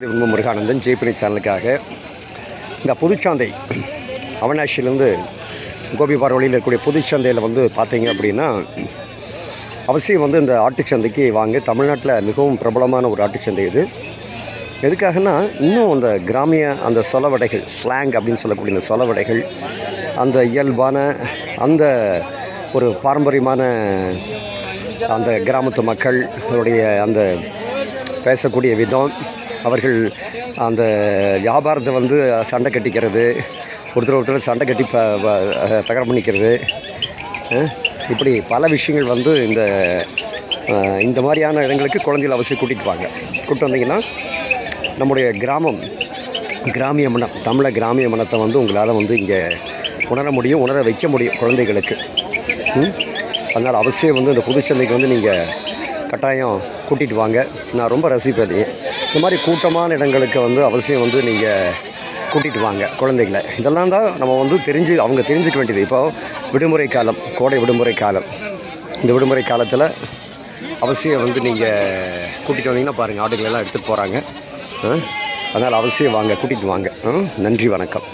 முருகானந்தன் ஜெய்பினி சேனலுக்காக இந்த புதுச்சந்தை அவனாசிலேருந்து கோபிபார் வழியில் இருக்கக்கூடிய புதுச்சந்தையில் பார்த்தீங்க அப்படின்னா அவசியம் இந்த ஆட்டுச்சந்தைக்கு வாங்க. தமிழ்நாட்டில் மிகவும் பிரபலமான ஒரு ஆட்டுச்சந்தை இது. எதுக்காகனா இன்னும் அந்த கிராமிய அந்த சொலவடைகள் ஸ்லாங் அப்படின்னு சொல்லக்கூடிய இந்த சொலவடைகள், அந்த இயல்பான அந்த ஒரு பாரம்பரியமான அந்த கிராமத்து மக்களுடைய அந்த பேசக்கூடிய விதம், அவர்கள் அந்த வியாபாரத்தை சண்டை கட்டிக்கிறது, ஒருத்தர் சண்டை கட்டி தகரம் பண்ணிக்கிறது, இப்படி பல விஷயங்கள் இந்த மாதிரியான இடங்களுக்கு குழந்தைகள் அவசியம் கூட்டிகிட்டு வந்தீங்கன்னா நம்முடைய கிராமிய மனம், தமிழக கிராமிய மனத்தை உங்களால் இங்கே உணர வைக்க முடியும் குழந்தைகளுக்கு. அதனால் அவசியம் இந்த புதுச்சந்தைக்கு நீங்கள் கட்டாயம் கூட்டிகிட்டு வாங்க. நான் ரொம்ப ரசிப்பேன். இந்த மாதிரி கூட்டமான இடங்களுக்கு அவசியம் நீங்கள் கூட்டிகிட்டு வாங்க குழந்தைகளை. இதெல்லாம் தான் நம்ம அவங்க தெரிஞ்சுக்க வேண்டியது. இப்போ விடுமுறை காலம், கோடை விடுமுறை காலம். இந்த விடுமுறை காலத்தில் அவசியம் நீங்கள் கூட்டிகிட்டு வந்தீங்கன்னா பாருங்கள், ஆடுகளெல்லாம் எடுத்துகிட்டு போகிறாங்க. அதனால் அவசியம் வாங்க, கூட்டிகிட்டு வாங்க. நன்றி, வணக்கம்.